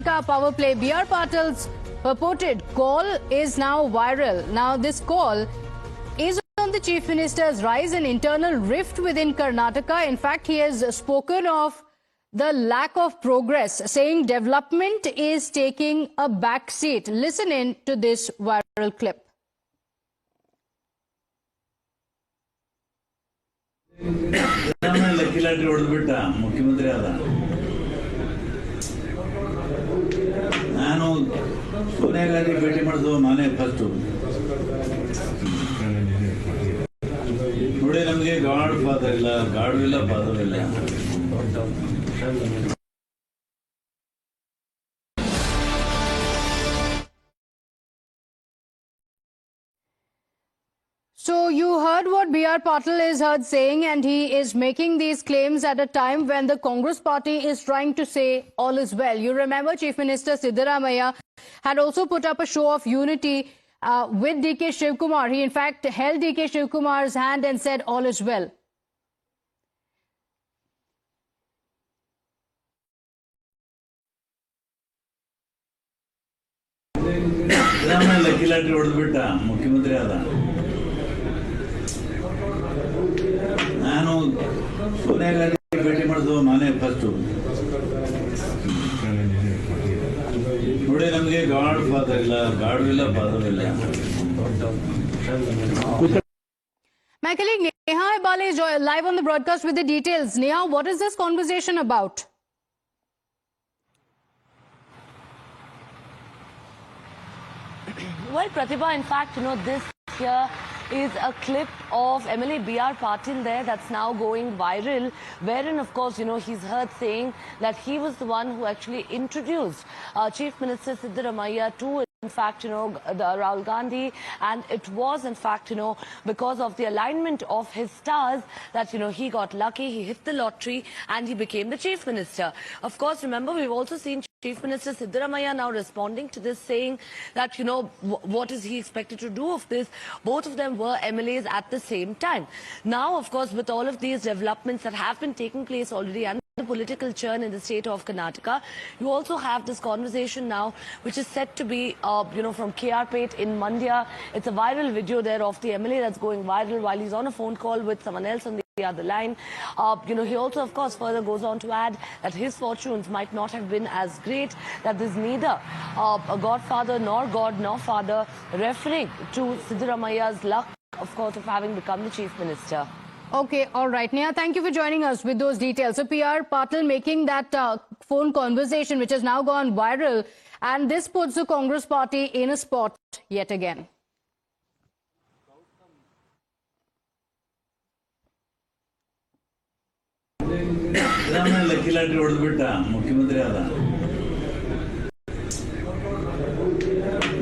Power play. B.R. Patil's purported call is now viral. Now, this call is on the Chief Minister's rise and internal rift within Karnataka. In fact, he has spoken of the lack of progress, saying development is taking a back seat. Listen in to this viral clip. ನಾನು ಸೋನಿಯಾ ಗಾಂಧಿ ಭೇಟಿ ಮಾಡಿದ್ದು ನಾನೇ first. ನೋಡಿ, ನಮಗೆ god father ಇಲ್ಲ, ಗಾಡು ಇಲ್ಲ, father ಇಲ್ಲ. So you heard what B.R. Patil is heard saying, and he is making these claims at a time when the Congress party is trying to say all is well. You remember Chief Minister Siddaramaiah had also put up a show of unity with D.K. Shivkumar. He in fact held D.K. Shivkumar's hand and said all is well. Lucky lottery ಹೊಡೆದ್ಬಿಟ್ಟ, ಮುಖ್ಯಮಂತ್ರಿ ಆದ. ನಾನು ಸೋನಿಯಾ ಗಾಂಧಿ ಭೇಟಿ ಮಾಡಿದ್ದು ನಾನೇ first. ನೋಡಿ, ನಮಗೆ god father ಇಲ್ಲ, ಗಾಡು ಇಲ್ಲ, ಫಾದರ್ ಇಲ್ಲ. My colleague Neha Ibale is live on the broadcast with the details. Neha, what is this conversation about? Well, Pratibha, in fact, this here is a clip of MLA B.R. Patil there that's now going viral, wherein, of course, he's heard saying that he was the one who actually introduced Chief Minister Siddaramaiah to, in fact, the Rahul Gandhi, and it was, in fact, because of the alignment of his stars that, he got lucky, he hit the lottery, and he became the Chief Minister. Of course, remember, we've also seen Chief Minister Siddaramaiah now responding to this, saying that, what is he expected to do of this? Both of them were MLAs at the same time. Now, of course, with all of these developments that have been taking place already and the political churn in the state of Karnataka, you also have this conversation now, which is set to be, from KR Pet in Mandya. It's a viral video there of the MLA that's going viral while he's on a phone call with someone else on the other line. He also, of course, further goes on to add that his fortunes might not have been as great, that there's neither a godfather nor god nor father, referring to Siddaramaiah's luck, of course, of having become the Chief Minister. Okay, all right. Neha, thank you for joining us with those details. So P.R. Patil making that phone conversation, which has now gone viral, and this puts the Congress party in a spot yet again. Lucky lottery ಹೊಡೆದ್ಬಿಟ್ಟ, ಮುಖ್ಯಮಂತ್ರಿ ಆದ.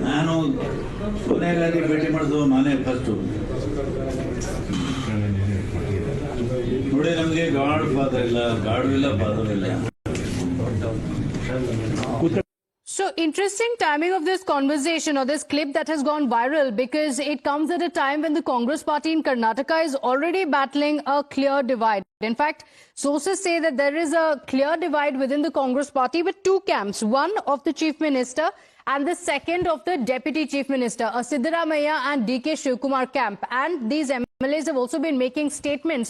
ನಾನು ಸೋನಿಯಾ ಗಾಂಧಿ ಭೇಟಿ ಮಾಡಿದ್ದು ನಾನೇ first. ನೋಡಿ, ನಮಗೆ god father ಇಲ್ಲ, ಗಾಡು ಇಲ್ಲ, ಫಾದರ್ ಇಲ್ಲ. So interesting timing of this conversation or this clip that has gone viral, because it comes at a time when the Congress party in Karnataka is already battling a clear divide. In fact, sources say that there is a clear divide within the Congress party with two camps, one of the Chief Minister and the second of the Deputy Chief Minister, a Siddaramaiah and D.K. Shivkumar camp. And these MLAs have also been making statements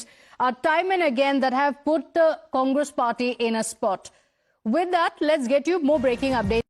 time and again that have put the Congress party in a spot. With that, let's get you more breaking updates.